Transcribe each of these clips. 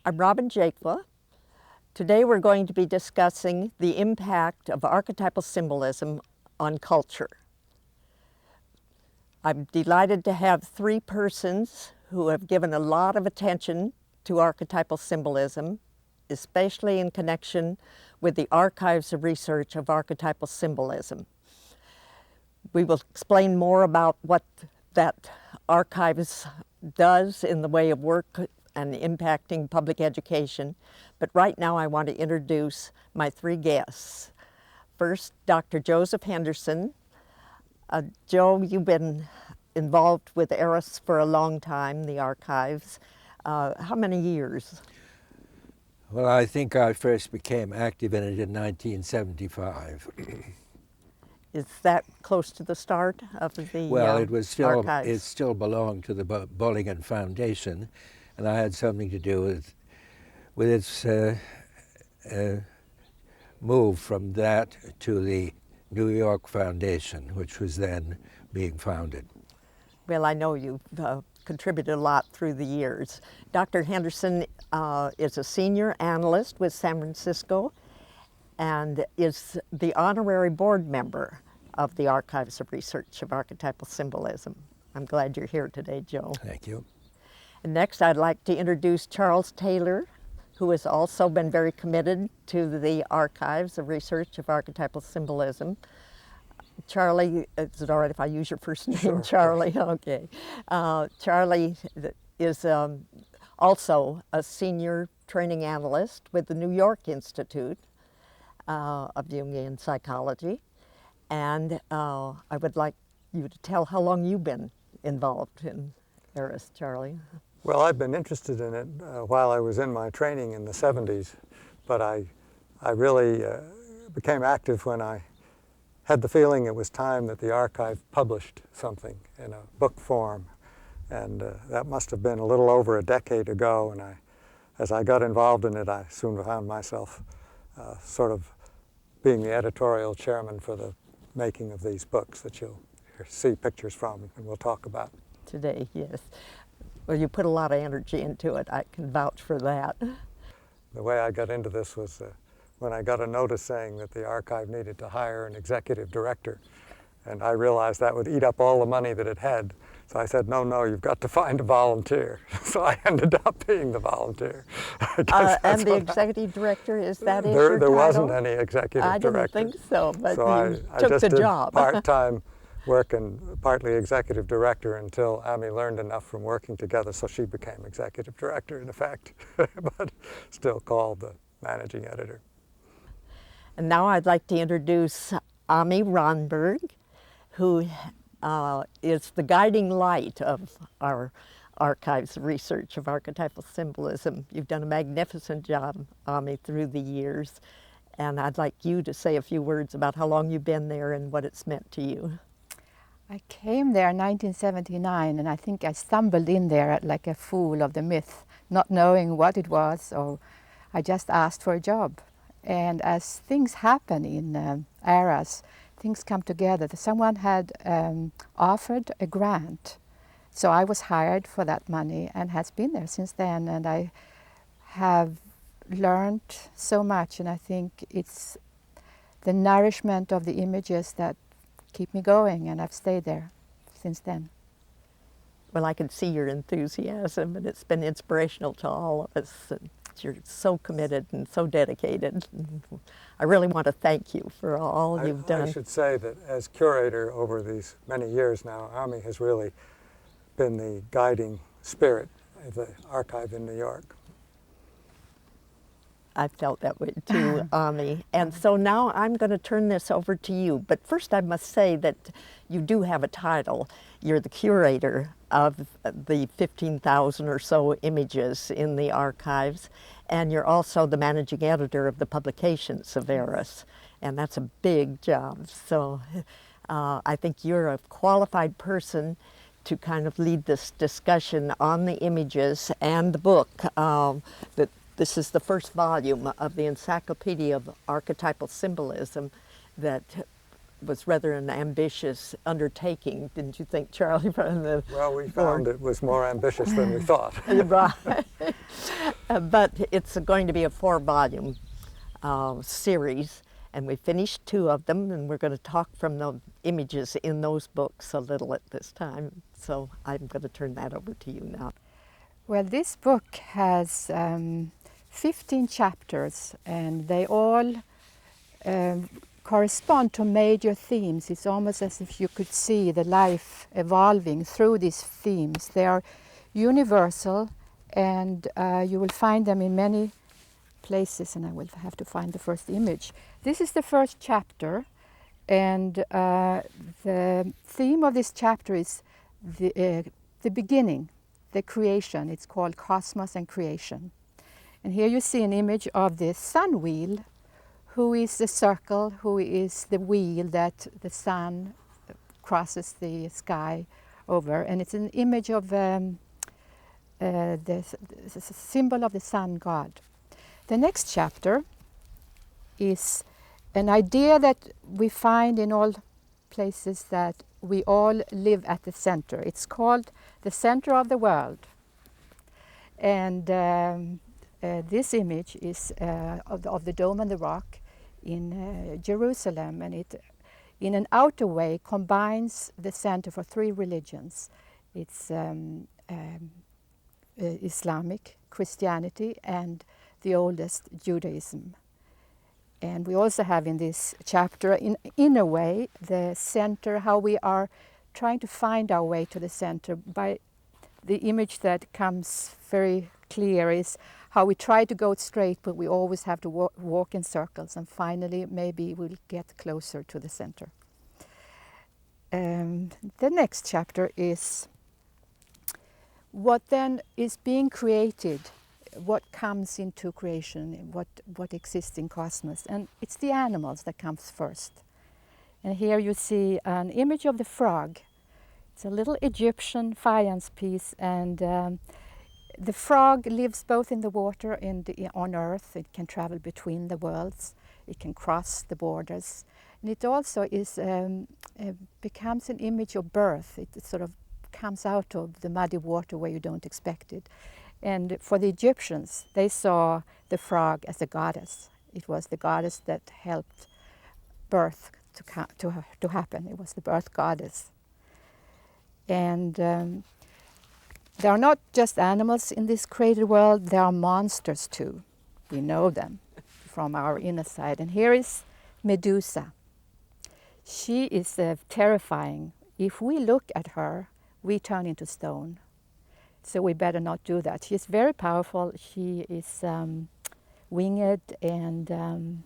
I'm Robin Jaqua. Today we're going to be discussing the impact of archetypal symbolism on culture. I'm delighted to have three persons who have given a lot of attention to archetypal symbolism, especially in connection with the archives of research of archetypal symbolism. We will explain more about what that archives does in the way of work and impacting public education. But right now I want to introduce my three guests. First, Dr. Joseph Henderson. Joe, you've been involved with ARIS for a long time, the archives. How many years? Well, I think I first became active in it in 1975. Is that close to the start of the Well, it was still archives? it still belonged to the Bullingham Foundation, and I had something to do with its move from that to the New York Foundation, which was then being founded. Well, I know you've contributed a lot through the years. Dr. Henderson is a senior analyst with San Francisco and is the honorary board member of the Archives of Research of Archetypal Symbolism. I'm glad you're here today, Joe. Thank you. And next, I'd like to introduce Charles Taylor, who has also been very committed to the Archives of Research of Archetypal Symbolism. Charlie, is it all right if I use your first name, Sure, Charlie? Okay. Charlie is also a senior training analyst with the New York Institute of Jungian Psychology. And I would like you to tell how long you've been involved in ARIS, Charlie. Well, I've been interested in it while I was in my training in the 70s, but I really became active when I had the feeling it was time that the archive published something in a book form. And that must have been a little over a decade ago, and as I got involved in it, I soon found myself sort of being the editorial chairman for the making of these books that you'll see pictures from and we'll talk about. Today, yes. Well, you put a lot of energy into it. I can vouch for that. The way I got into this was when I got a notice saying that the archive needed to hire an executive director. And I realized that would eat up all the money that it had. So I said, no, you've got to find a volunteer. So I ended up being the volunteer. And the executive director, is that your title? There wasn't any executive director. I didn't think so, but so you I took just the did job. part-time work and partly executive director until Amy learned enough from working together, so she became executive director in effect, but still called the managing editor. And now I'd like to introduce Amy Ronnberg, who is the guiding light of our archives research of archetypal symbolism. You've done a magnificent job, Amy, through the years, and I'd like you to say a few words about how long you've been there and what it's meant to you. I came there in 1979, and I think I stumbled in there like a fool of the myth, not knowing what it was, or I just asked for a job. And as things happen in ARIS, things come together. Someone had offered a grant, so I was hired for that money and has been there since then. And I have learned so much, and I think it's the nourishment of the images that keep me going, and I've stayed there since then. Well, I can see your enthusiasm, and it's been inspirational to all of us. And you're so committed and so dedicated. I really want to thank you for all you've done. I should say that as curator over these many years now, Amy has really been the guiding spirit of the archive in New York. I felt that way too, Amy. And so now I'm going to turn this over to you. But first I must say that you do have a title. You're the curator of the 15,000 or so images in the archives, and you're also the managing editor of the publications of ARIS. And that's a big job. So I think you're a qualified person to kind of lead this discussion on the images and the book. This is the first volume of the Encyclopedia of Archetypal Symbolism that was rather an ambitious undertaking, didn't you think, Charlie? From the Well, we board? found it was more ambitious than we thought. Right. But it's going to be a 4-volume series, and we finished 2 of them, and we're going to talk from the images in those books a little at this time. So I'm going to turn that over to you now. Well, this book has 15 chapters, and they all correspond to major themes. It's almost as if you could see the life evolving through these themes. They are universal, and you will find them in many places, and I will have to find the first image. This is the first chapter, and the theme of this chapter is the beginning, the creation. It's called Cosmos and Creation. And here you see an image of the sun wheel, who is the circle, who is the wheel that the sun crosses the sky over. And it's an image of the symbol of the sun god. The next chapter is an idea that we find in all places, that we all live at the center. It's called the center of the world. And this image is of the Dome and the Rock in Jerusalem, and it, in an outer way, combines the center for 3 religions. It's Islamic, Christianity, and the oldest, Judaism. And we also have in this chapter, in a way, the center, how we are trying to find our way to the center. By the image that comes very clear is how we try to go straight, but we always have to walk in circles, and finally maybe we'll get closer to the center. The next chapter is what then is being created, what comes into creation, what exists in cosmos. And it's the animals that comes first. And here you see an image of the frog. It's a little Egyptian faience piece, and the frog lives both in the water and on earth. It can travel between the worlds. It can cross the borders. And it also is becomes an image of birth. It sort of comes out of the muddy water where you don't expect it. And for the Egyptians, they saw the frog as a goddess. It was the goddess that helped birth to happen. It was the birth goddess. And there are not just animals in this created world, there are monsters too. We know them from our inner side. And here is Medusa. She is terrifying. If we look at her, we turn into stone. So we better not do that. She's very powerful. She is winged, and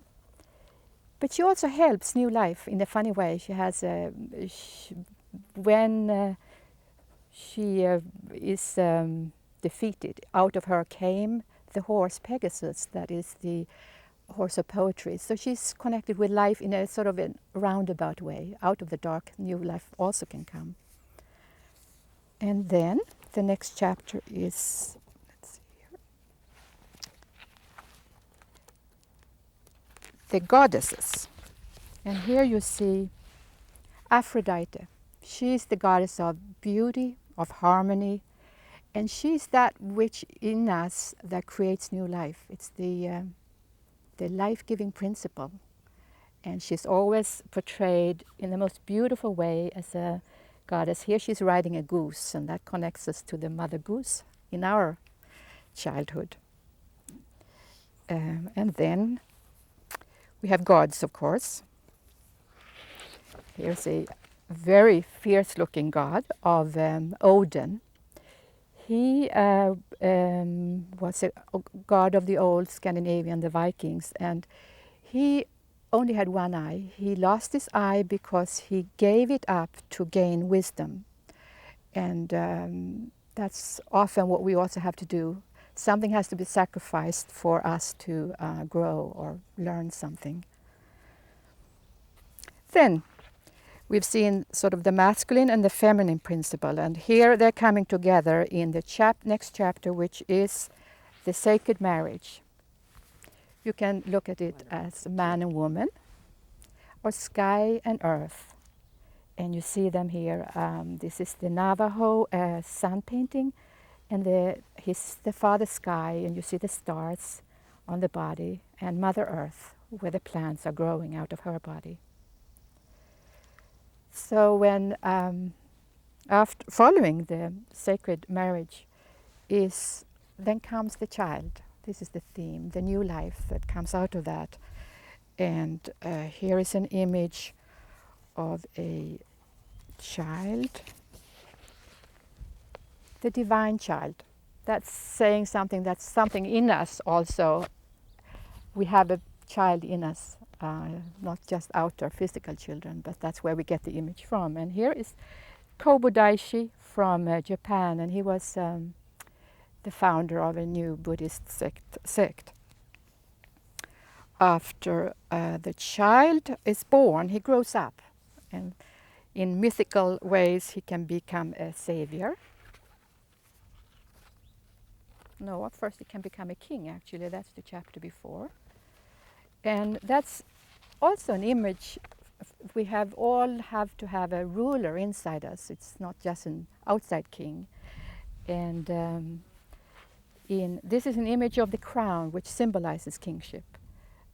but she also helps new life in a funny way. She has when she is defeated, out of her came the horse Pegasus, that is the horse of poetry. So she's connected with life in a sort of a roundabout way. Out of the dark, new life also can come. And then the next chapter is, let's see here, the goddesses. And here you see Aphrodite. She's the goddess of beauty, of harmony, and she's that which in us that creates new life. It's the life-giving principle. And she's always portrayed in the most beautiful way as a goddess. Here she's riding a goose, and that connects us to the mother goose in our childhood. And then we have gods, of course. Here's a very fierce-looking god of Odin. He was a god of the old Scandinavian, the Vikings, and he only had one eye. He lost his eye because he gave it up to gain wisdom. And that's often what we also have to do. Something has to be sacrificed for us to grow or learn something. Then we've seen sort of the masculine and the feminine principle, and here they're coming together in the next chapter, which is the sacred marriage. You can look at it as man and woman, or sky and earth. And you see them here. This is the Navajo sun painting, and the father sky, and you see the stars on the body, and Mother Earth, where the plants are growing out of her body. So when after following the sacred marriage then comes the child. This is the theme, the new life that comes out of that. And here is an image of a child, the divine child. That's saying something, that's something in us also. We have a child in us, not just outer physical children, but that's where we get the image from. And here is Kobo Daishi from Japan, and he was the founder of a new Buddhist sect. After the child is born, he grows up, and in mythical ways he can become a savior. No, at first he can become a king, actually. That's the chapter before. And that's also an image. We all have to have a ruler inside us. It's not just an outside king. And this is an image of the crown, which symbolizes kingship.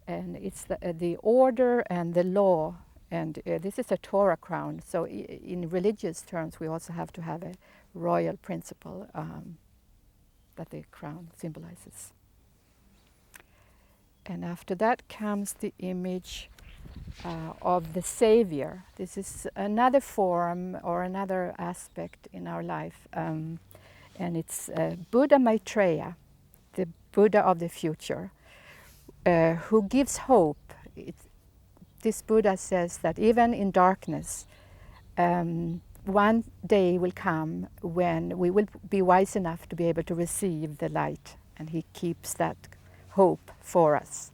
And it's the order and the law. And this is a Torah crown. So in religious terms, we also have to have a royal principle that the crown symbolizes. And after that comes the image of the Savior. This is another form or another aspect in our life. And it's Buddha Maitreya, the Buddha of the future, who gives hope. This Buddha says that even in darkness, one day will come when we will be wise enough to be able to receive the light, and he keeps that hope for us.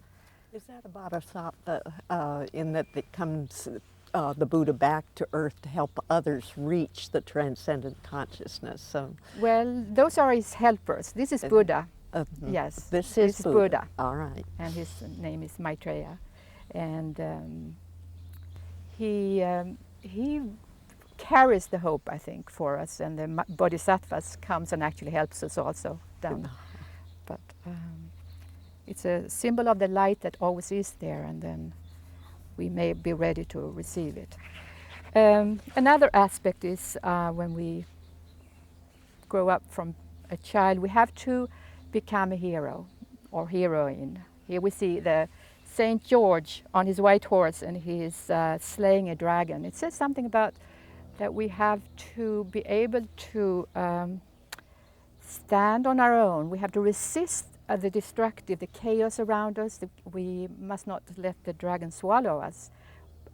Is that a bodhisattva in that it comes the Buddha back to earth to help others reach the transcendent consciousness? So, well, those are his helpers. This is Buddha. Yes, this is Buddha. All right. And his name is Maitreya, and he carries the hope, I think, for us, and the bodhisattvas comes and actually helps us also down. But it's a symbol of the light that always is there, and then we may be ready to receive it. Another aspect is when we grow up from a child, we have to become a hero or heroine. Here we see the Saint George on his white horse, and he is slaying a dragon. It says something about that we have to be able to stand on our own. We have to resist the destructive, the chaos around us. We must not let the dragon swallow us.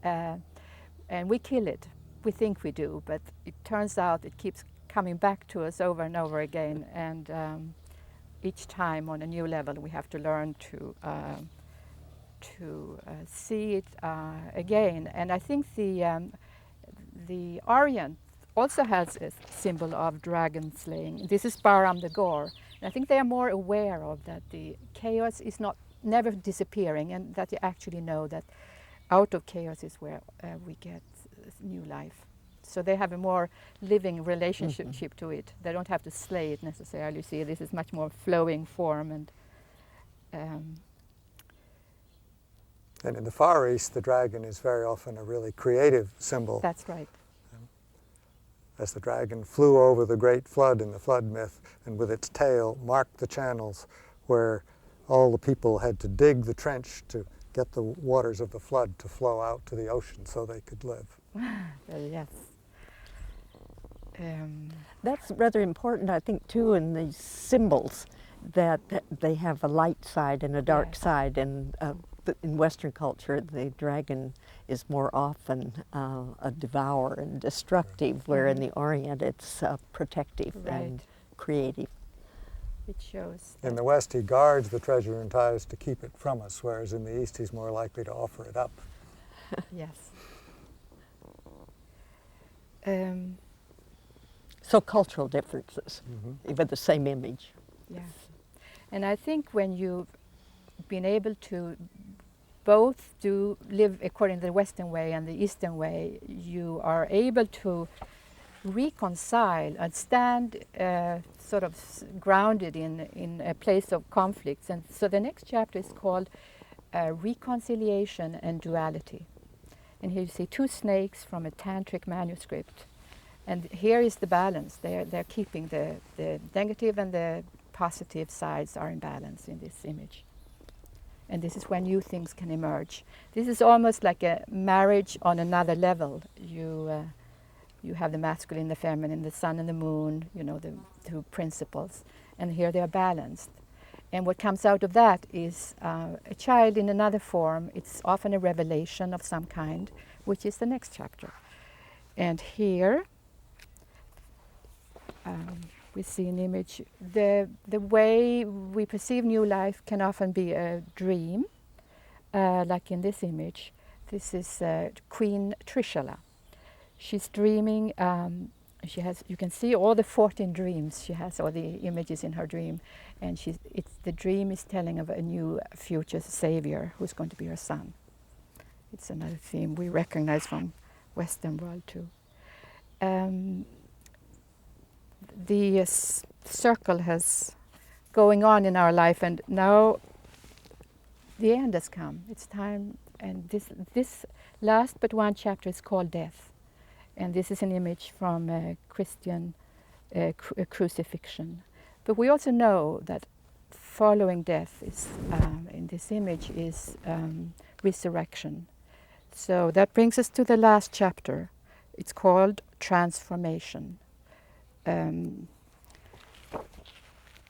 And we kill it. We think we do, but it turns out it keeps coming back to us over and over again. And each time on a new level, we have to learn to see it again. And I think the Orient also has a symbol of dragon slaying. This is Bahram the Gore. And I think they are more aware of that the chaos is never disappearing, and that you actually know that out of chaos is where we get new life. So they have a more living relationship to it. They don't have to slay it necessarily. See, this is much more flowing form. And in the Far East, the dragon is very often a really creative symbol. That's right. As the dragon flew over the great flood in the flood myth, and with its tail marked the channels where all the people had to dig the trench to get the waters of the flood to flow out to the ocean so they could live. Yes. That's rather important, I think, too, in these symbols, that they have a light side and a dark side. And in Western culture, the dragon is more often a devourer and destructive, where in the Orient it's protective and creative. It shows. In the West, he guards the treasure and tries to keep it from us, whereas in the East, he's more likely to offer it up. Yes. So cultural differences, even the same image. Yeah. And I think when you've been able to both do live according to the Western way and the Eastern way, you are able to reconcile and stand sort of grounded in a place of conflicts. And so the next chapter is called Reconciliation and Duality. And here you see two snakes from a tantric manuscript. And here is the balance. They're keeping the negative and the positive sides are in balance in this image. And this is when new things can emerge. This is almost like a marriage on another level. You have the masculine, the feminine, the sun and the moon, you know, the two principles. And here they are balanced. And what comes out of that is a child in another form. It's often a revelation of some kind, which is the next chapter. And here we see an image. The way we perceive new life can often be a dream, like in this image. This is Queen Trishula. She's dreaming. She has. You can see all the 14 dreams she has, all the images in her dream, and the dream is telling of a new future savior who's going to be her son. It's another theme we recognize from Western world too. The circle has going on in our life, and now the end has come. It's time, and this last but one chapter is called Death, and this is an image from a Christian crucifixion. But we also know that following death is in this image is resurrection. So that brings us to the last chapter. It's called Transformation. And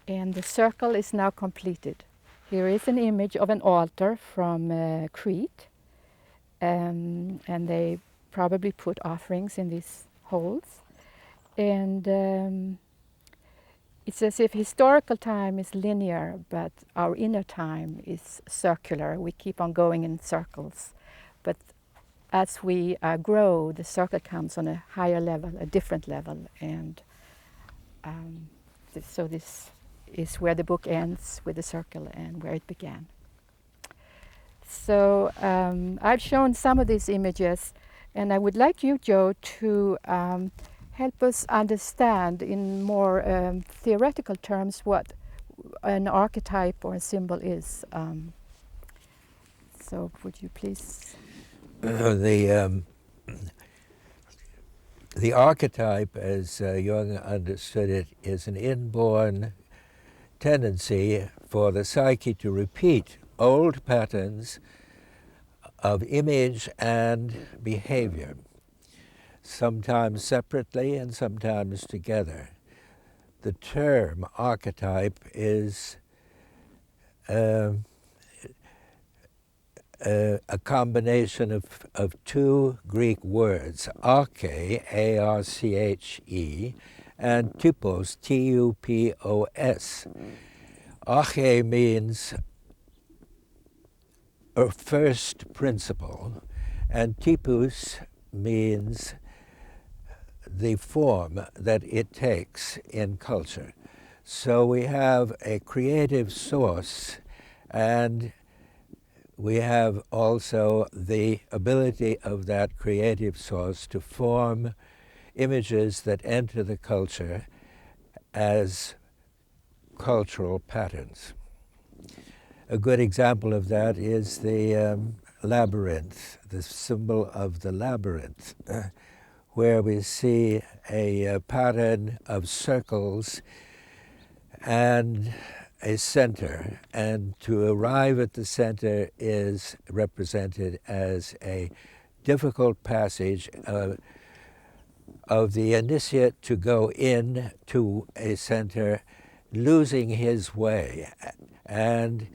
the circle is now completed. Here is an image of an altar from Crete, and they probably put offerings in these holes. And it's as if historical time is linear, but our inner time is circular. We keep on going in circles. But as we grow, the circle comes on a higher level, a different level. And so this is where the book ends, with the circle and where it began. So I've shown some of these images, and I would like you, Joe, to help us understand in more theoretical terms what an archetype or a symbol is. So would you please? The archetype, as Jung understood it, is an inborn tendency for the psyche to repeat old patterns of image and behavior, sometimes separately and sometimes together. The term archetype is a combination of two Greek words, arche, A-R-C-H-E, and typos, T-U-P-O-S. Arche means a first principle, and typus means the form that it takes in culture. So we have a creative source, and we have also the ability of that creative source to form images that enter the culture as cultural patterns. A good example of that is the labyrinth, the symbol of the labyrinth, where we see a pattern of circles and a center, and to arrive at the center is represented as a difficult passage of the initiate to go in to a center, losing his way, and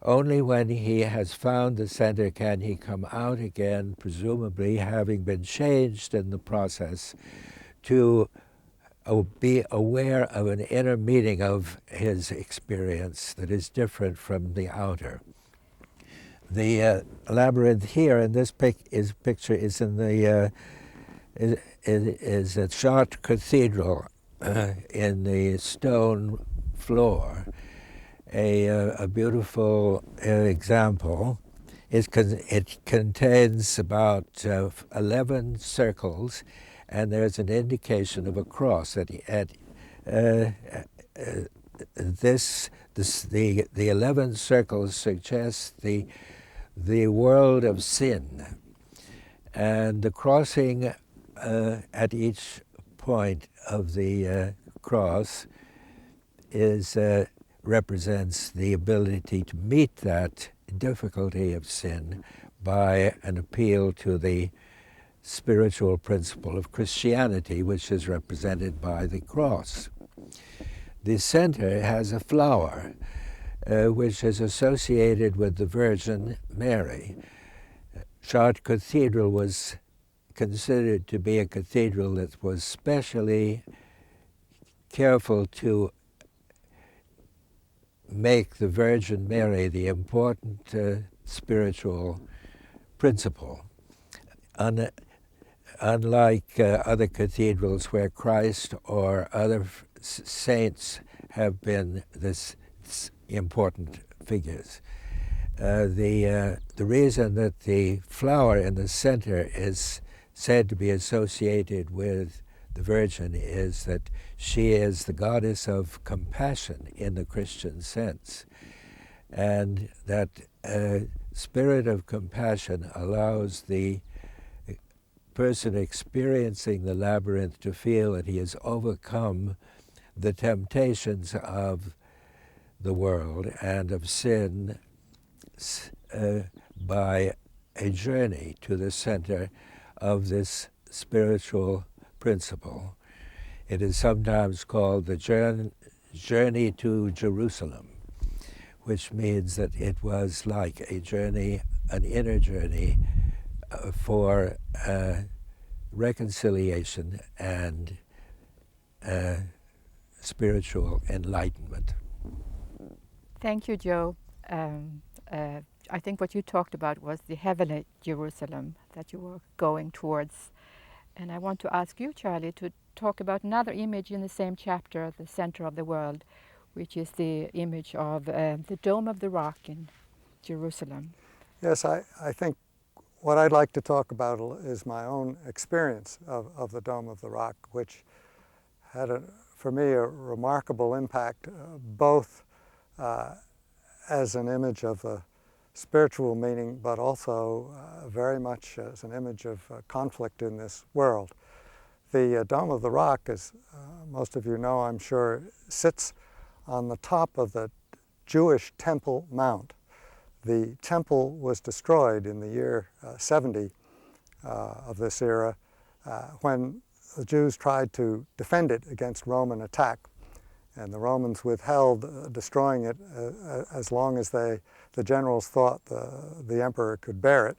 only when he has found the center can he come out again, presumably having been changed in the process, to be aware of an inner meaning of his experience that is different from the outer. The labyrinth here in this picture is in the is at Chartres Cathedral in the stone floor, a beautiful example It contains about 11 circles, and there's an indication of a cross at the 11 circles suggest the world of sin, and the crossing at each point of the cross represents the ability to meet that difficulty of sin by an appeal to the spiritual principle of Christianity, which is represented by the cross. The center has a flower, which is associated with the Virgin Mary. Chartres Cathedral was considered to be a cathedral that was specially careful to make the Virgin Mary the important spiritual principle. Unlike other cathedrals where Christ or other saints have been this important figures. The reason that the flower in the center is said to be associated with the Virgin is that she is the goddess of compassion in the Christian sense, and that spirit of compassion allows the person experiencing the labyrinth to feel that he has overcome the temptations of the world and of sin by a journey to the center of this spiritual principle. It is sometimes called the journey to Jerusalem, which means that it was like a journey, an inner journey for reconciliation and spiritual enlightenment. Thank you, Joe. I think what you talked about was the heavenly Jerusalem that you were going towards. And I want to ask you, Charlie, to talk about another image in the same chapter, the center of the world, which is the image of the Dome of the Rock in Jerusalem. Yes, I think what I'd like to talk about is my own experience of the Dome of the Rock, which had, for me, a remarkable impact, both as an image of the spiritual meaning, but also very much as an image of conflict in this world. The Dome of the Rock, as most of you know, I'm sure, sits on the top of the Jewish Temple Mount. The temple was destroyed in the year 70 of this era when the Jews tried to defend it against Roman attack. And the Romans withheld destroying it as long as the generals thought the emperor could bear it.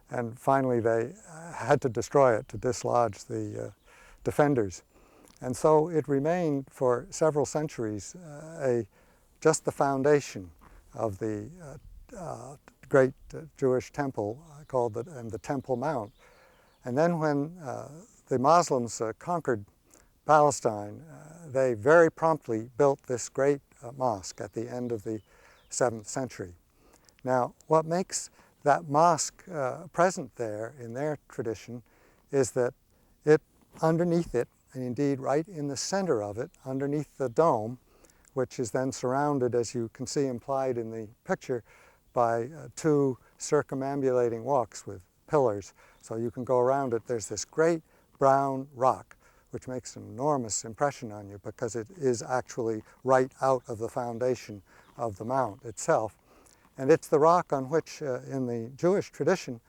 And finally they had to destroy it to dislodge the defenders. And so it remained for several centuries just the foundation of the great Jewish temple called the Temple Mount. And then when the Muslims conquered Palestine, they very promptly built this great mosque at the end of the 7th century. Now, what makes that mosque present there in their tradition is that underneath it, and indeed right in the center of it, underneath the dome, which is then surrounded, as you can see implied in the picture, by two circumambulating walks with pillars. So you can go around it. There's this great brown rock, which makes an enormous impression on you because it is actually right out of the foundation of the mount itself. And it's the rock on which, in the Jewish tradition,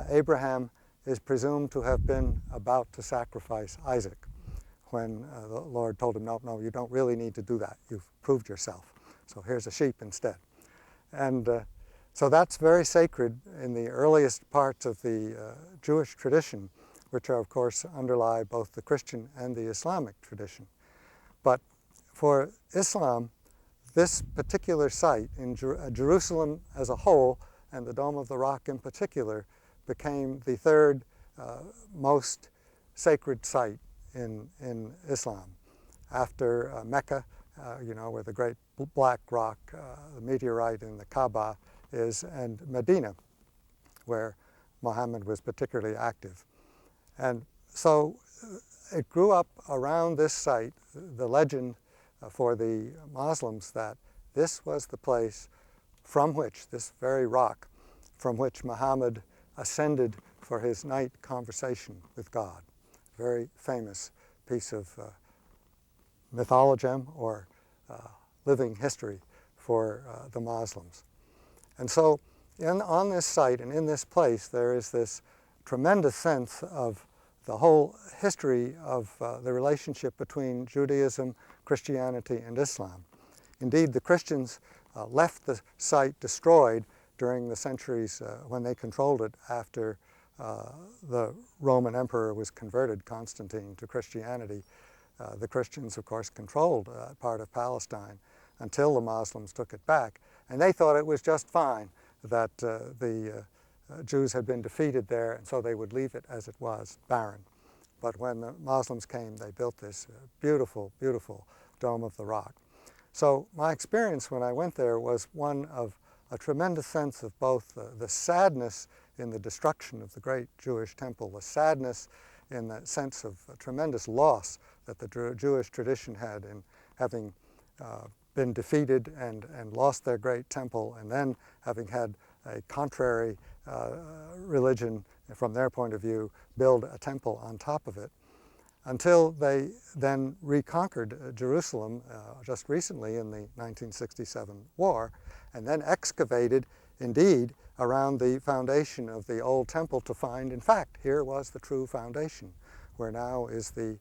Abraham is presumed to have been about to sacrifice Isaac when the Lord told him, no, you don't really need to do that. You've proved yourself. So here's a sheep instead. And so that's very sacred in the earliest parts of the Jewish tradition, which are, of course, underlie both the Christian and the Islamic tradition. But for Islam, this particular site in Jerusalem as a whole, and the Dome of the Rock in particular, became the third most sacred site in Islam. After Mecca, where the great black rock, the meteorite in the Kaaba is, and Medina. where Muhammad was particularly active. And so it grew up around this site, the legend for the Muslims that this was the place from which, this very rock, from which Muhammad ascended for his night conversation with God. Very famous piece of mythologem or living history for the Muslims. And so on this site and in this place there is this tremendous sense of the whole history of the relationship between Judaism, Christianity, and Islam. Indeed, the Christians left the site destroyed during the centuries when they controlled it after the Roman emperor was converted, Constantine, to Christianity. The Christians, of course, controlled part of Palestine until the Muslims took it back. And they thought it was just fine that the Jews had been defeated there, and so they would leave it as it was, barren. But when the Muslims came, they built this beautiful, beautiful Dome of the Rock. So my experience when I went there was one of a tremendous sense of both the sadness in the destruction of the great Jewish temple, the sadness in the sense of a tremendous loss that the Jewish tradition had in having been defeated and lost their great temple, and then having had a contrary religion, from their point of view, build a temple on top of it, until they then reconquered Jerusalem just recently in the 1967 war, and then excavated, indeed, around the foundation of the old temple to find, in fact, here was the true foundation, where now is the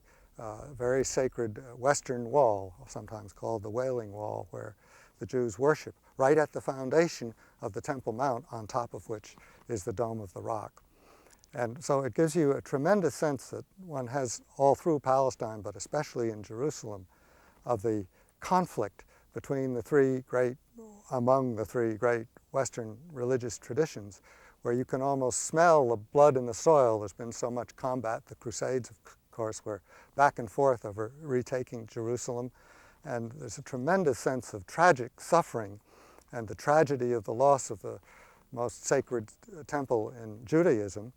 very sacred Western Wall, sometimes called the Wailing Wall, where the Jews worship, right at the foundation of the Temple Mount, on top of which is the Dome of the Rock. And so it gives you a tremendous sense that one has all through Palestine, but especially in Jerusalem, of the conflict between among the three great Western religious traditions, where you can almost smell the blood in the soil. There's been so much combat. The Crusades, of course, were back and forth over retaking Jerusalem. And there's a tremendous sense of tragic suffering and the tragedy of the loss of the most sacred temple in Judaism,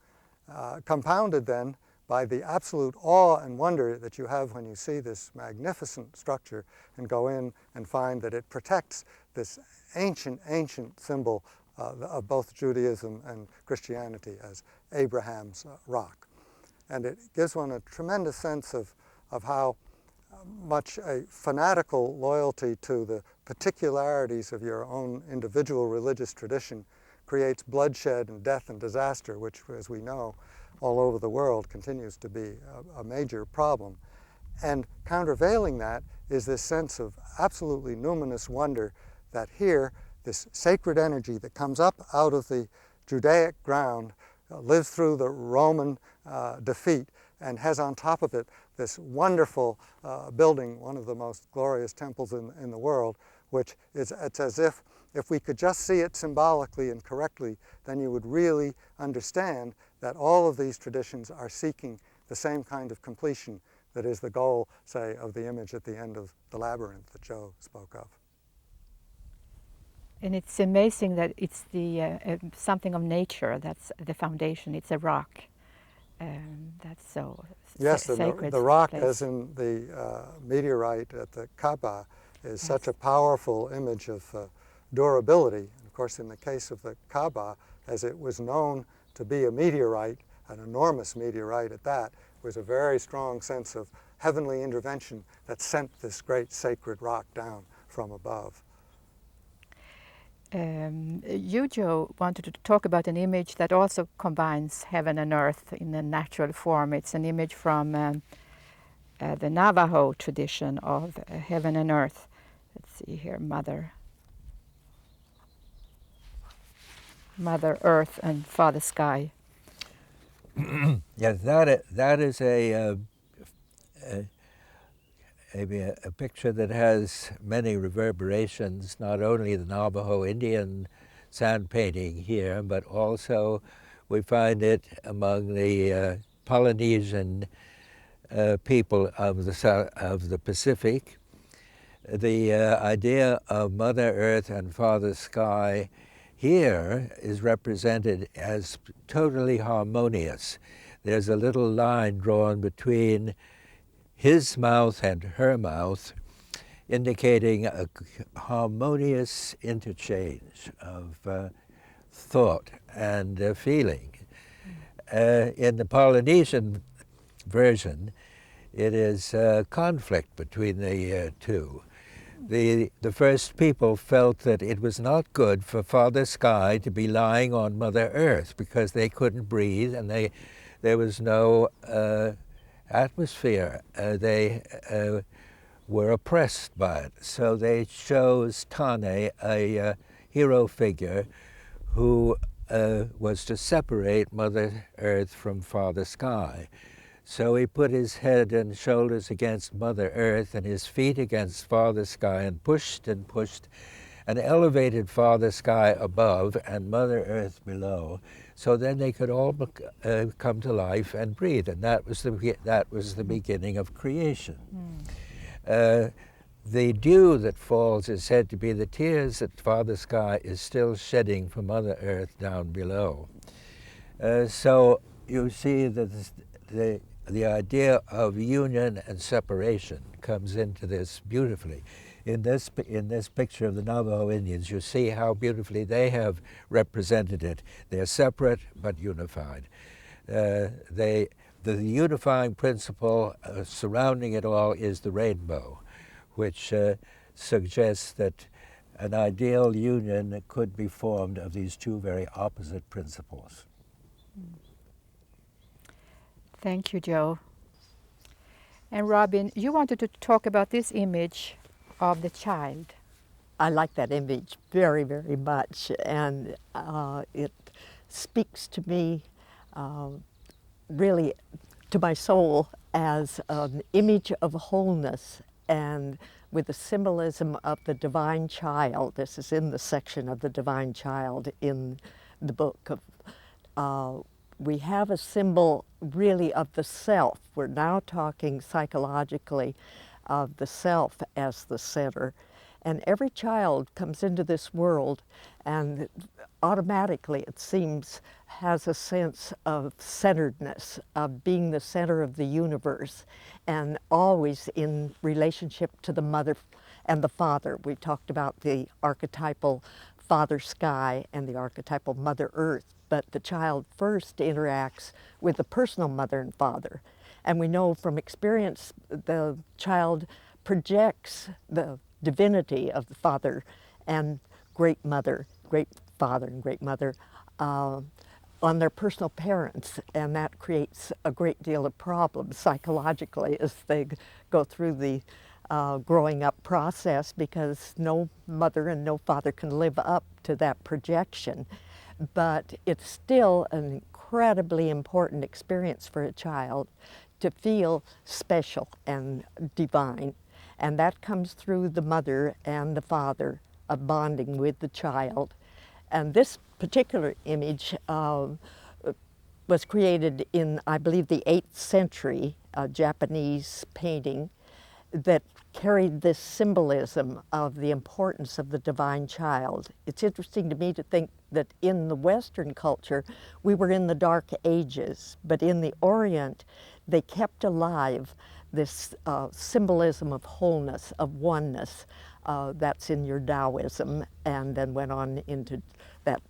compounded then by the absolute awe and wonder that you have when you see this magnificent structure and go in and find that it protects this ancient, ancient symbol of both Judaism and Christianity as Abraham's rock. And it gives one a tremendous sense of how much a fanatical loyalty to the particularities of your own individual religious tradition creates bloodshed and death and disaster, which, as we know, all over the world continues to be a major problem. And countervailing that is this sense of absolutely numinous wonder that here, this sacred energy that comes up out of the Judaic ground, lives through the Roman defeat, and has on top of it this wonderful building, one of the most glorious temples in the world, which it's as if we could just see it symbolically and correctly, then you would really understand that all of these traditions are seeking the same kind of completion that is the goal, say, of the image at the end of the Labyrinth that Joe spoke of. And it's amazing that it's the something of nature that's the foundation. It's a rock. That's so yes, sacred. The rock, place. as in the meteorite at the Kaaba, is such a powerful image of durability. And of course, in the case of the Kaaba, as it was known to be a meteorite, an enormous meteorite at that, was a very strong sense of heavenly intervention that sent this great sacred rock down from above. You, Joe, wanted to talk about an image that also combines heaven and earth in a natural form. It's an image from the Navajo tradition of heaven and earth. Let's see here, Mother Earth and Father Sky. Yes, that is a picture that has many reverberations, not only the Navajo Indian sand painting here, but also we find it among the Polynesian people of the Pacific. The idea of Mother Earth and Father Sky here is represented as totally harmonious. There's a little line drawn between his mouth and her mouth, indicating a harmonious interchange of thought and feeling. In the Polynesian version, it is conflict between the two. The first people felt that it was not good for Father Sky to be lying on Mother Earth because they couldn't breathe and there was no atmosphere. They were oppressed by it. So they chose Tane, a hero figure, who was to separate Mother Earth from Father Sky. So he put his head and shoulders against Mother Earth and his feet against Father Sky and pushed and elevated Father Sky above and Mother Earth below. So then they could all come to life and breathe, and that was the beginning of creation. The dew that falls is said to be the tears that Father Sky is still shedding for Mother Earth down below. So you see that the idea of union and separation comes into this beautifully. In this picture of the Navajo Indians, you see how beautifully they have represented it. They're separate but unified. The unifying principle surrounding it all is the rainbow, which suggests that an ideal union could be formed of these two very opposite principles. Thank you, Joe. And Robin, you wanted to talk about this image of the child. I like that image very, very much, and it speaks to me really to my soul as an image of wholeness and with the symbolism of the divine child. This is in the section of the divine child in the book. We have a symbol really of the self. We're now talking psychologically of the self as the center. And every child comes into this world and automatically, it seems, has a sense of centeredness, of being the center of the universe, and always in relationship to the mother and the father. We talked about the archetypal Father Sky and the archetypal Mother Earth, but the child first interacts with the personal mother and father. And we know from experience the child projects the divinity of the father and great mother, great father and great mother on their personal parents, and that creates a great deal of problems psychologically as they go through the growing up process, because no mother and no father can live up to that projection. But it's still an incredibly important experience for a child to feel special and divine. And that comes through the mother and the father of bonding with the child. And this particular image was created in, I believe, the 8th century, a Japanese painting that carried this symbolism of the importance of the divine child. It's interesting to me to think that in the Western culture, we were in the Dark Ages, but in the Orient, they kept alive this symbolism of wholeness, of oneness. That's in your Taoism, and then went on into that,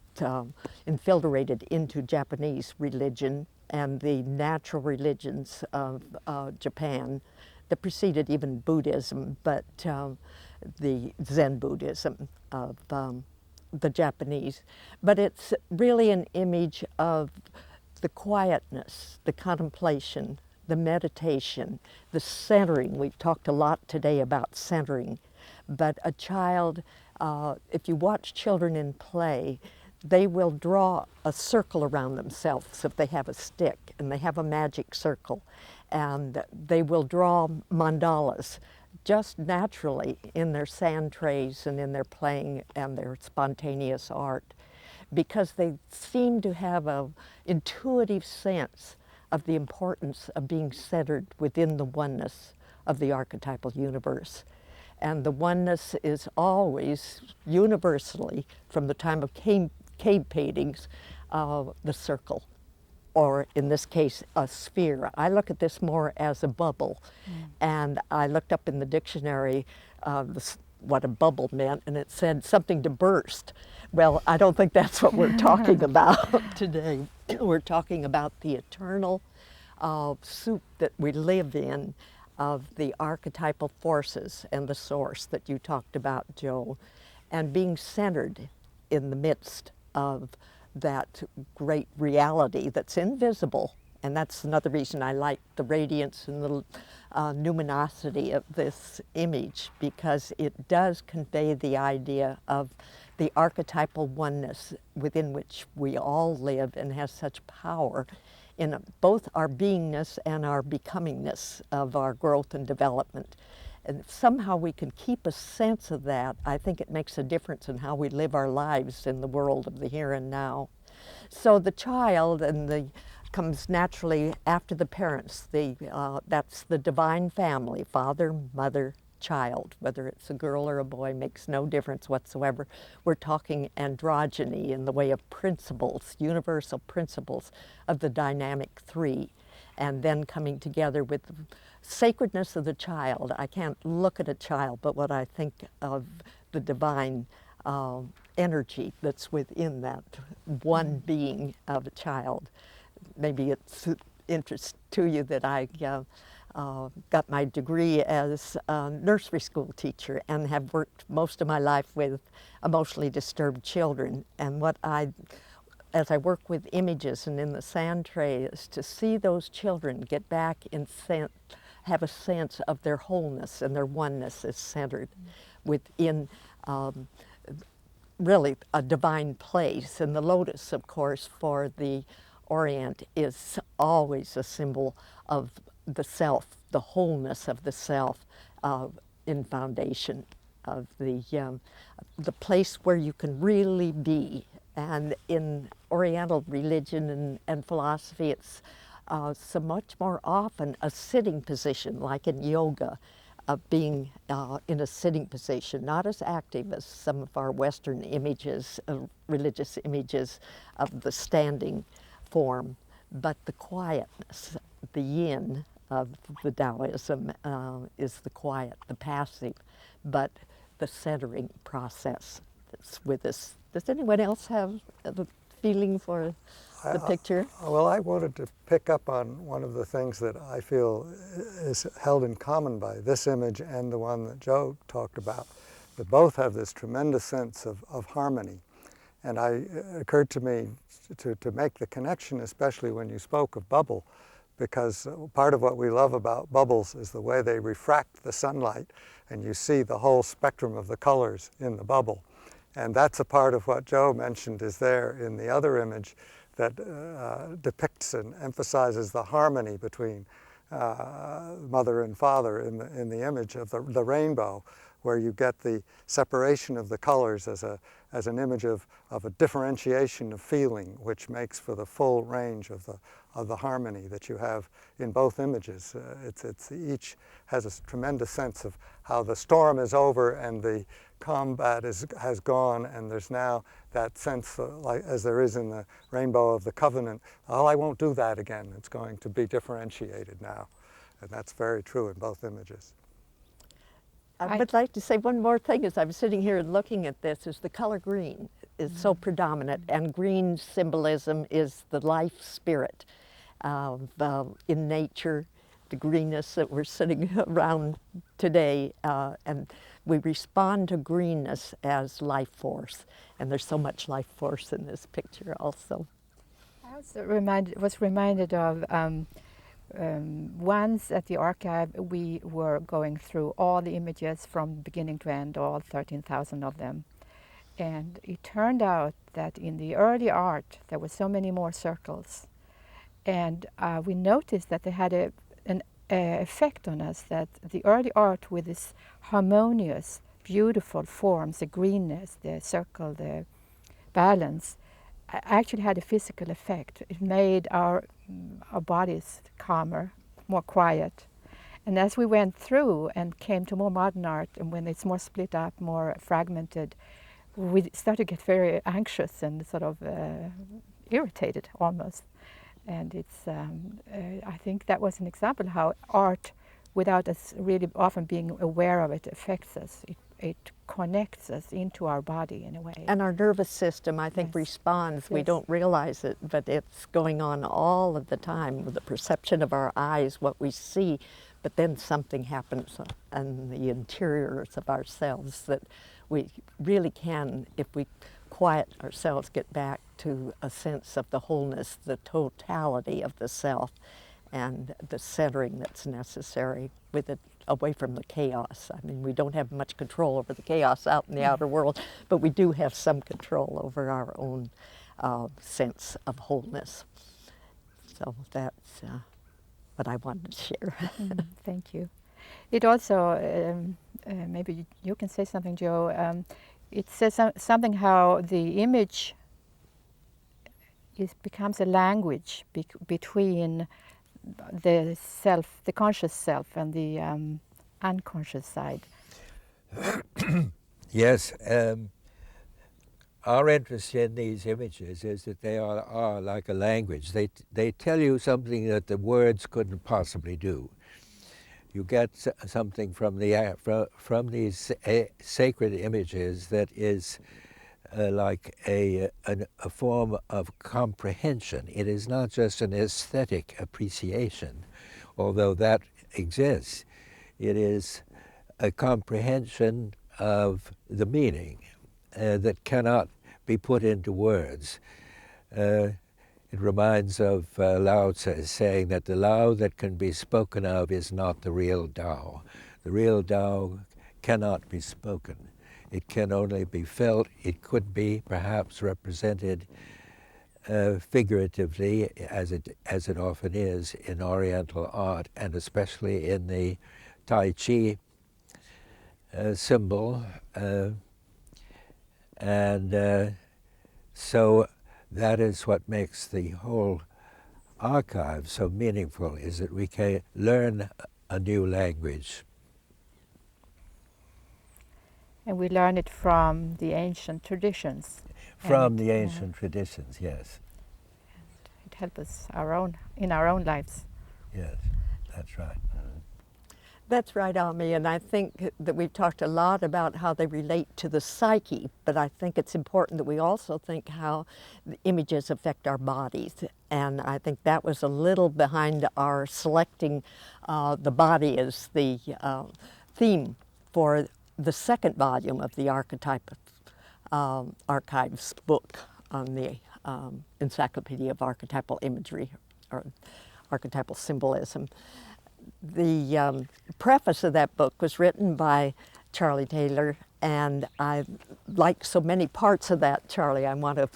infiltrated into Japanese religion and the natural religions of Japan that preceded even Buddhism, but the Zen Buddhism of the Japanese. But it's really an image of the quietness, the contemplation, the meditation, the centering. We've talked a lot today about centering, but a child, if you watch children in play, they will draw a circle around themselves if they have a stick, and they have a magic circle, and they will draw mandalas just naturally in their sand trays and in their playing and their spontaneous art, because they seem to have an intuitive sense of the importance of being centered within the oneness of the archetypal universe. And the oneness is always, universally, from the time of cave paintings, the circle, or in this case, a sphere. I look at this more as a bubble. And I looked up in the dictionary what a bubble meant, and it said something to burst. Well, I don't think that's what we're talking about today. We're talking about the eternal soup that we live in of the archetypal forces and the source that you talked about, Joe, and being centered in the midst of that great reality that's invisible. And that's another reason I like the radiance and the luminosity of this image, because it does convey the idea of the archetypal oneness within which we all live and has such power in both our beingness and our becomingness of our growth and development. And if somehow we can keep a sense of that, I think it makes a difference in how we live our lives in the world of the here and now. So the child comes naturally after the parents. That's the divine family, father, mother, child. Whether it's a girl or a boy makes no difference whatsoever. We're talking androgyny in the way of principles, universal principles of the dynamic three, and then coming together with the sacredness of the child. I can't look at a child, but what I think of the divine energy that's within that one being of a child. Maybe it's interest to you that I got my degree as a nursery school teacher and have worked most of my life with emotionally disturbed children. And as I work with images and in the sand tray, is to see those children get back have a sense of their wholeness and their oneness is centered within really a divine place. And the lotus, of course, for the Orient is always a symbol of the self, the wholeness of the self in foundation of the place where you can really be. And in Oriental religion and philosophy, it's so much more often a sitting position, like in yoga, being in a sitting position, not as active as some of our Western images, religious images of the standing form, but the quietness, the yin of the Taoism is the quiet, the passive, but the centering process that's with us. Does anyone else have the feeling for the picture? Well, I wanted to pick up on one of the things that I feel is held in common by this image and the one that Joe talked about, that both have this tremendous sense of harmony. And it occurred to me to make the connection, especially when you spoke of bubble, because part of what we love about bubbles is the way they refract the sunlight, and you see the whole spectrum of the colors in the bubble. And that's a part of what Joe mentioned is there in the other image that depicts and emphasizes the harmony between mother and father in the image of the rainbow, where you get the separation of the colors as an image of a differentiation of feeling, which makes for the full range of the harmony that you have in both images. Each has a tremendous sense of how the storm is over and the combat has gone, and there's now that sense, like as there is in the rainbow of the covenant, oh, I won't do that again. It's going to be differentiated now. And that's very true in both images. I would like to say one more thing as I'm sitting here and looking at this, is the color green is so predominant, and green symbolism is the life spirit in nature, the greenness that we're sitting around today, and we respond to greenness as life force, and there's so much life force in this picture also. I also was reminded of once at the archive we were going through all the images from beginning to end, all 13,000 of them, and it turned out that in the early art there were so many more circles, and we noticed that they had an effect on us, that the early art with this harmonious, beautiful forms, the greenness, the circle, the balance, actually had a physical effect. It made our bodies calmer, more quiet. And as we went through and came to more modern art, and when it's more split up, more fragmented, we start to get very anxious and sort of irritated almost. And it's, I think that was an example how art, without us really often being aware of it, affects us. It connects us into our body in a way. And our nervous system, I think, Yes. responds. We Yes. don't realize it, but it's going on all of the time with the perception of our eyes, what we see. But then something happens in the interiors of ourselves that we really can, if we quiet ourselves, get back to a sense of the wholeness, the totality of the self, and the centering that's necessary with it, away from the chaos. I mean, we don't have much control over the chaos out in the outer world, but we do have some control over our own sense of wholeness. So that's what I wanted to share. Thank you. It also, maybe you can say something, Joe. It says something how the image becomes a language between the self, the conscious self, and the unconscious side. Yes, our interest in these images is that they are like a language. They tell you something that the words couldn't possibly do. You get something from these sacred images that is like a form of comprehension. It is not just an aesthetic appreciation, although that exists. It is a comprehension of the meaning that cannot be put into words. It reminds of Lao Tzu saying that the Lao that can be spoken of is not the real Tao. The real Tao cannot be spoken. It can only be felt. It could be perhaps represented figuratively, as it often is in Oriental art, and especially in the Tai Chi symbol. So that is what makes the whole archive so meaningful, is that we can learn a new language. And we learn it from the ancient traditions. From the ancient traditions, yes. It helps us in our own lives. Yes, that's right. That's right, Ami, and I think that we've talked a lot about how they relate to the psyche, but I think it's important that we also think how the images affect our bodies. And I think that was a little behind our selecting the body as the theme for the second volume of the Archetypal Archives book on the Encyclopedia of Archetypal Imagery, or Archetypal Symbolism. The preface of that book was written by Charlie Taylor, and I like so many parts of that, Charlie. I want to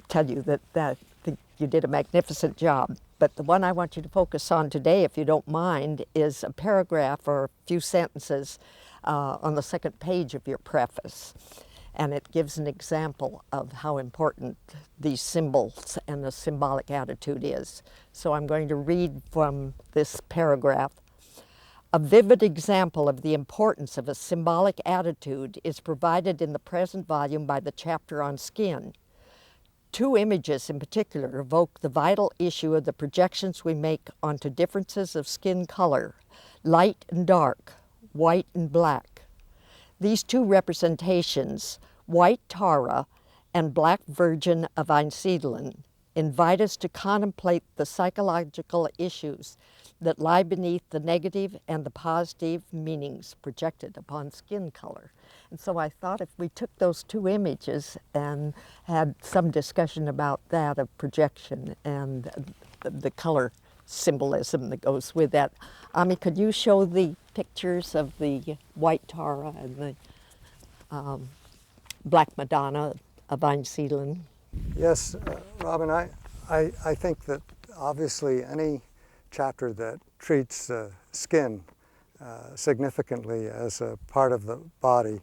tell you that I think you did a magnificent job. But the one I want you to focus on today, if you don't mind, is a paragraph or a few sentences on the second page of your preface. And it gives an example of how important these symbols and the symbolic attitude is. So I'm going to read from this paragraph. A vivid example of the importance of a symbolic attitude is provided in the present volume by the chapter on skin. Two images in particular evoke the vital issue of the projections we make onto differences of skin color, light and dark, white and black. These two representations, White Tara and Black Virgin of Einsiedeln, invite us to contemplate the psychological issues that lie beneath the negative and the positive meanings projected upon skin color. And so I thought if we took those two images and had some discussion about that of projection and the color symbolism that goes with that. Ami, could you show the pictures of the White Tara and the Black Madonna of Einsiedeln? Yes, Robin, I think that obviously any chapter that treats skin significantly as a part of the body,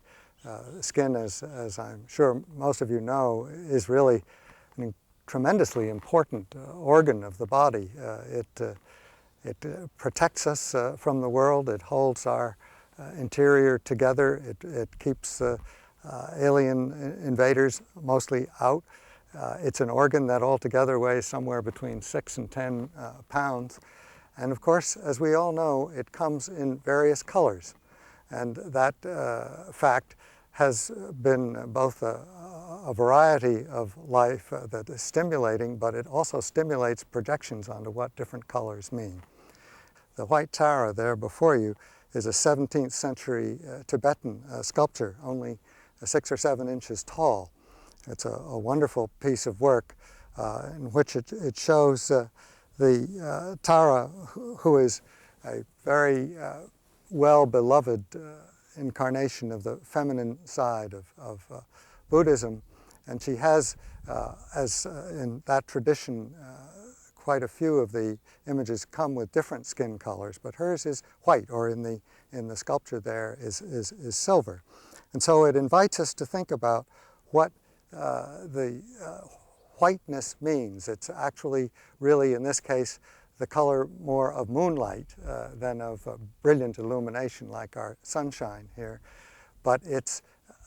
skin, as I'm sure most of you know, is really a tremendously important organ of the body. It protects us from the world, it holds our interior together, it keeps alien invaders mostly out. It's an organ that altogether weighs somewhere between 6 and 10 pounds. And of course, as we all know, it comes in various colors. And that fact has been both a variety of life that is stimulating, but it also stimulates projections onto what different colors mean. The white Tara there before you is a 17th century Tibetan sculpture, only 6 or 7 inches tall. It's a wonderful piece of work in which it shows the Tara, who is a very well-beloved incarnation of the feminine side of Buddhism. And she has, as in that tradition, quite a few of the images come with different skin colors, but hers is white, or in the sculpture there is silver. And so it invites us to think about what the whiteness means. It's actually really, in this case, the color more of moonlight than of brilliant illumination like our sunshine here. But it's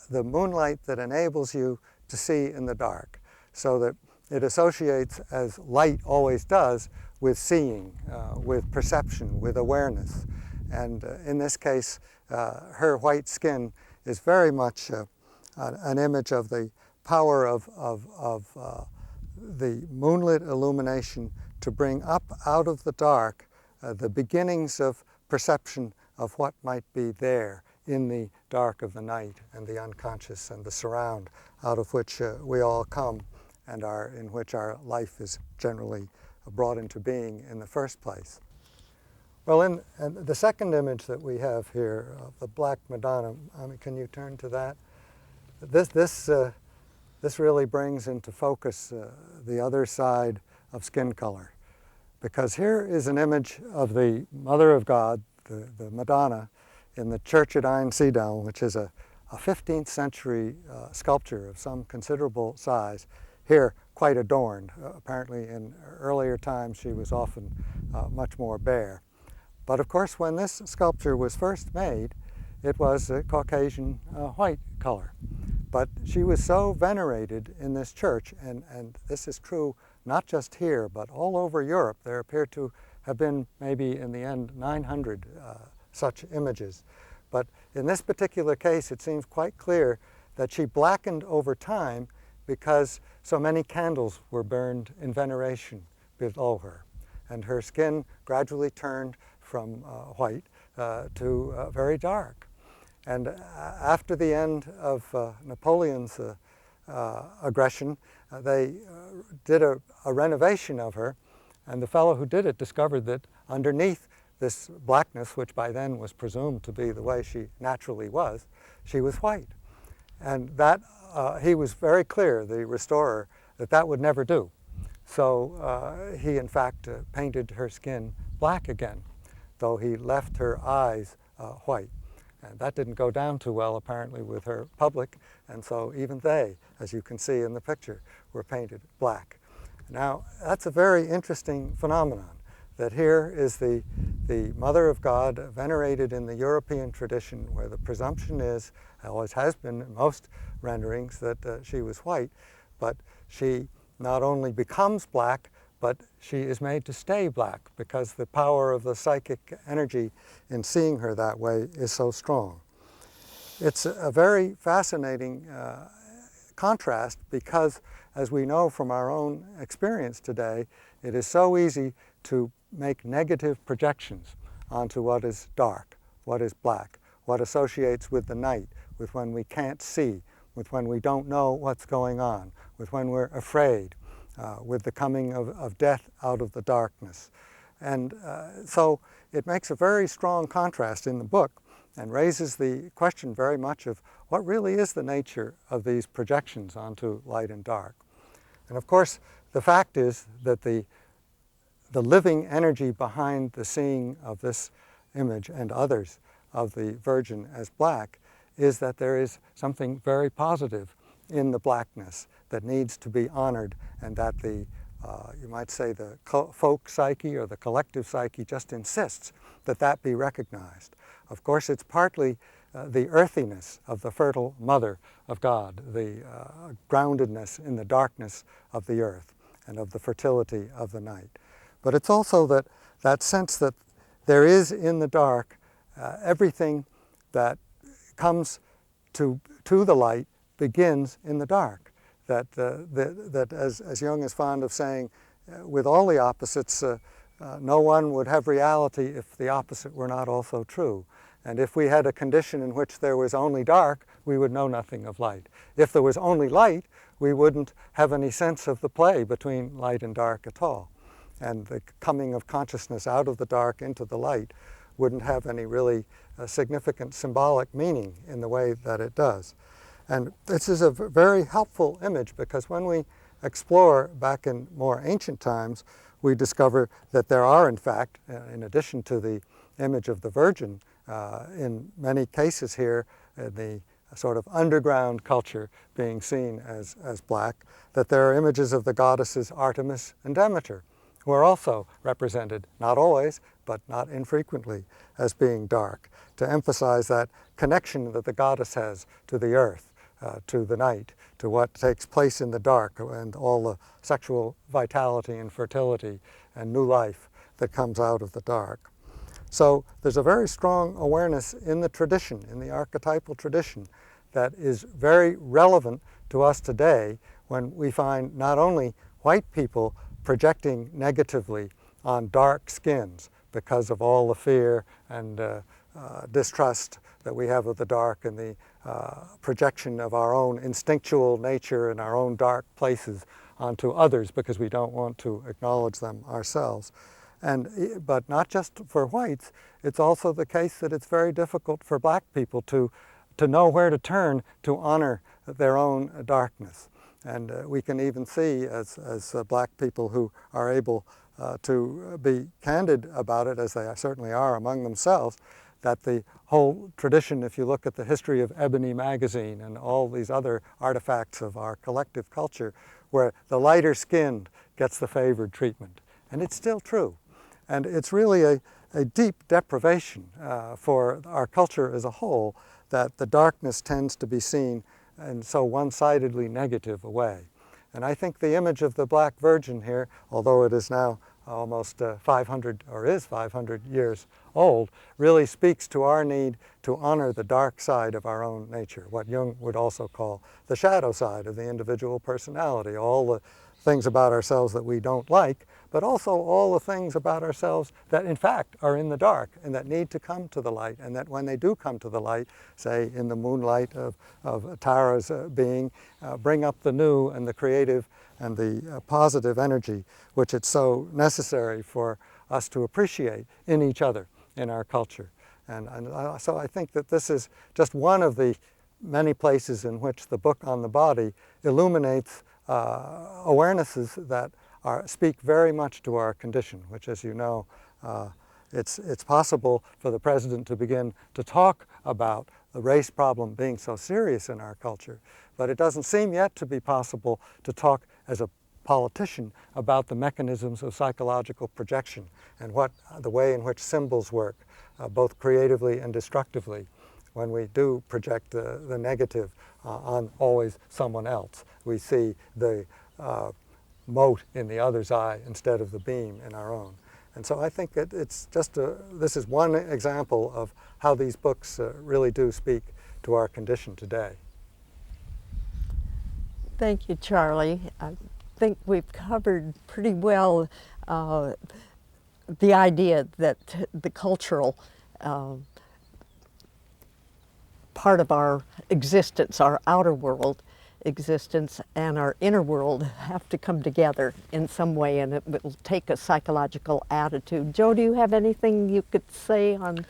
the moonlight that enables you to see in the dark, so that it associates, as light always does, with seeing, with perception, with awareness. And in this case, her white skin is very much an image of the power of the moonlit illumination to bring up out of the dark the beginnings of perception of what might be there in the dark of the night and the unconscious and the surround out of which we all come and in which our life is generally brought into being in the first place. Well, and the second image that we have here, the Black Madonna, can you turn to that? This really brings into focus the other side of skin color, because here is an image of the Mother of God, the Madonna, in the church at Einsiedeln, which is a 15th century sculpture of some considerable size, here quite adorned. Apparently in earlier times she was often much more bare. But of course, when this sculpture was first made, it was a Caucasian white color. But she was so venerated in this church, and this is true not just here, but all over Europe. There appear to have been maybe in the end 900 such images. But in this particular case, it seems quite clear that she blackened over time because so many candles were burned in veneration below her. And her skin gradually turned from white to very dark. And after the end of Napoleon's aggression, they did a renovation of her, and the fellow who did it discovered that underneath this blackness, which by then was presumed to be the way she naturally was, she was white. And that, he was very clear, the restorer, that that would never do. So he in fact painted her skin black again, though he left her eyes white. And that didn't go down too well, apparently, with her public, and so even they, as you can see in the picture, were painted black. Now, that's a very interesting phenomenon, that here is the Mother of God venerated in the European tradition, where the presumption is, always has been in most renderings, that she was white, but she not only becomes black, but she is made to stay black because the power of the psychic energy in seeing her that way is so strong. It's a very fascinating contrast because, as we know from our own experience today, it is so easy to make negative projections onto what is dark, what is black, what associates with the night, with when we can't see, with when we don't know what's going on, with when we're afraid, with the coming of death out of the darkness. And so it makes a very strong contrast in the book and raises the question very much of what really is the nature of these projections onto light and dark. And of course, the fact is that the living energy behind the seeing of this image and others of the Virgin as black is that there is something very positive in the blackness that needs to be honored, and that the, you might say, the folk psyche or the collective psyche just insists that that be recognized. Of course, it's partly the earthiness of the fertile mother of God, the groundedness in the darkness of the earth and of the fertility of the night. But it's also that sense that there is in the dark everything that comes to the light begins in the dark. That as Jung is fond of saying, with all the opposites, no one would have reality if the opposite were not also true. And if we had a condition in which there was only dark, we would know nothing of light. If there was only light, we wouldn't have any sense of the play between light and dark at all. And the coming of consciousness out of the dark into the light wouldn't have any really significant symbolic meaning in the way that it does. And this is a very helpful image, because when we explore back in more ancient times, we discover that there are, in fact, in addition to the image of the Virgin, in many cases here, the sort of underground culture being seen as black, that there are images of the goddesses Artemis and Demeter, who are also represented, not always, but not infrequently, as being dark, to emphasize that connection that the goddess has to the earth, to the night, to what takes place in the dark, and all the sexual vitality and fertility and new life that comes out of the dark. So there's a very strong awareness in the tradition, in the archetypal tradition, that is very relevant to us today, when we find not only white people projecting negatively on dark skins because of all the fear and distrust that we have of the dark, and the projection of our own instinctual nature and our own dark places onto others because we don't want to acknowledge them ourselves. But not just for whites, it's also the case that it's very difficult for black people to know where to turn to honor their own darkness. And we can even see, as black people who are able to be candid about it, as they certainly are among themselves, that the whole tradition, if you look at the history of Ebony magazine and all these other artifacts of our collective culture, where the lighter skinned gets the favored treatment. And it's still true. And it's really a deep deprivation for our culture as a whole, that the darkness tends to be seen in so one-sidedly negative a way. And I think the image of the Black Virgin here, although it is now almost 500 years old, really speaks to our need to honor the dark side of our own nature, what Jung would also call the shadow side of the individual personality, all the things about ourselves that we don't like, but also all the things about ourselves that in fact are in the dark and that need to come to the light, and that when they do come to the light, say in the moonlight of Tara's being, bring up the new and the creative and the positive energy, which it's so necessary for us to appreciate in each other, in our culture. And so I think that this is just one of the many places in which the book on the body illuminates awarenesses that speak very much to our condition, which, as you know, it's possible for the president to begin to talk about the race problem being so serious in our culture, but it doesn't seem yet to be possible to talk as a politician about the mechanisms of psychological projection and the way in which symbols work, both creatively and destructively, when we do project the negative on always someone else. We see the mote in the other's eye instead of the beam in our own. And so I think that it's just this is one example of how these books really do speak to our condition today. Thank you, Charlie. I think we've covered pretty well the idea that the cultural part of our existence, our outer world existence and our inner world, have to come together in some way, and it will take a psychological attitude. Joe, do you have anything you could say on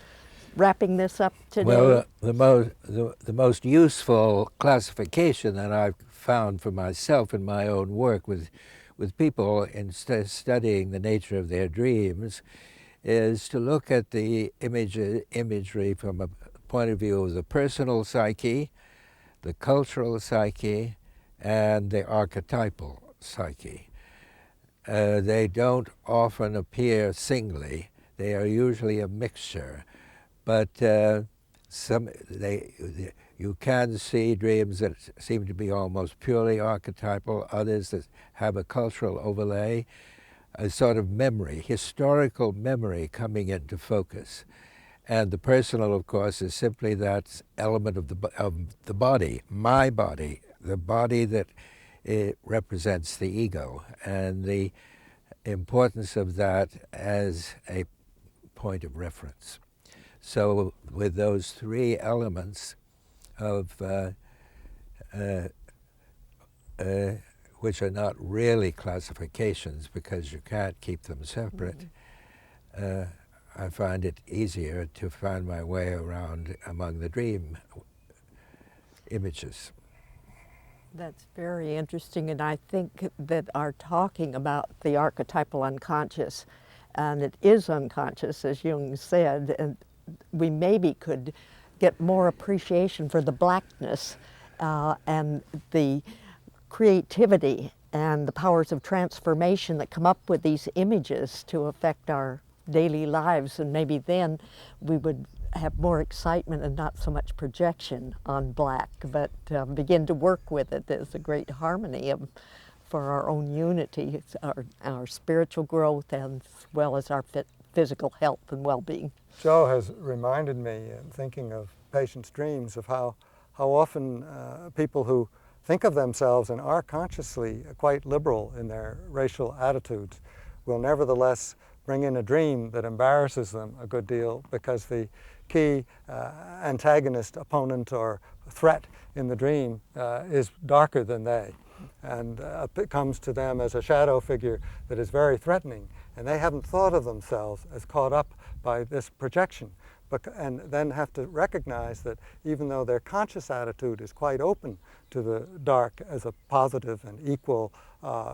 wrapping this up today? Well, the most useful classification that I've found for myself in my own work with people in studying the nature of their dreams is to look at the imagery from a point of view of the personal psyche, the cultural psyche, and the archetypal psyche. They don't often appear singly. They are usually a mixture. But You can see dreams that seem to be almost purely archetypal, others that have a cultural overlay, a sort of memory, historical memory coming into focus. And the personal, of course, is simply that element of the body, my body, the body that represents the ego, and the importance of that as a point of reference. So with those three elements of which are not really classifications because you can't keep them separate, I find it easier to find my way around among the dream images. That's very interesting, and I think that our talking about the archetypal unconscious, and it is unconscious, as Jung said, and we maybe could get more appreciation for the blackness and the creativity and the powers of transformation that come up with these images to affect our daily lives, and maybe then we would have more excitement and not so much projection on black, but begin to work with it as a great harmony for our own unity, our spiritual growth, as well as our physical health and well-being. Joe has reminded me, in thinking of patients' dreams, of how often people who think of themselves and are consciously quite liberal in their racial attitudes will nevertheless bring in a dream that embarrasses them a good deal because the key antagonist, opponent, or threat in the dream is darker than they, and it comes to them as a shadow figure that is very threatening, and they haven't thought of themselves as caught up by this projection, and then have to recognize that even though their conscious attitude is quite open to the dark as a positive and equal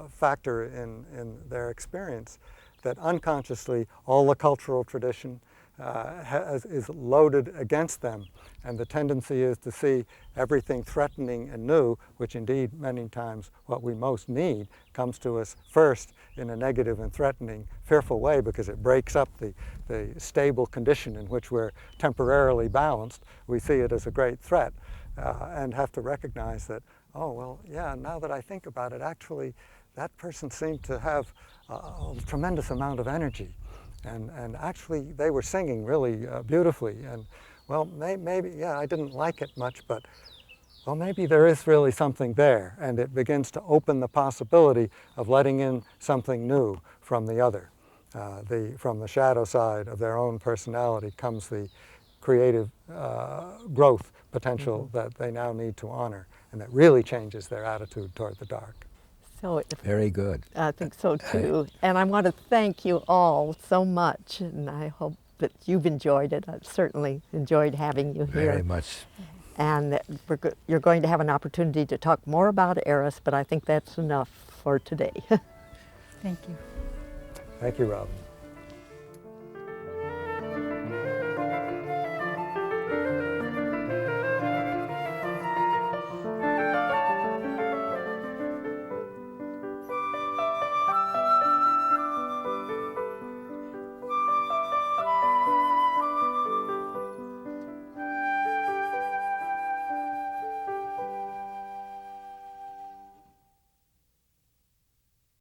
factor in their experience, that unconsciously all the cultural tradition is loaded against them, and the tendency is to see everything threatening and new, which indeed many times what we most need comes to us first in a negative and threatening, fearful way, because it breaks up the stable condition in which we're temporarily balanced. We see it as a great threat and have to recognize that, oh, well, yeah, now that I think about it, actually that person seemed to have a tremendous amount of energy. And actually, they were singing really beautifully. And, well, maybe, yeah, I didn't like it much, but, well, maybe there is really something there. And it begins to open the possibility of letting in something new from the other. From the shadow side of their own personality comes the creative growth potential that they now need to honor, and that really changes their attitude toward the dark. So Very good. I think so too. And I want to thank you all so much, and I hope that you've enjoyed it. I've certainly enjoyed having you here. Very much. And you're going to have an opportunity to talk more about Eris, but I think that's enough for today. Thank you. Thank you, Robin.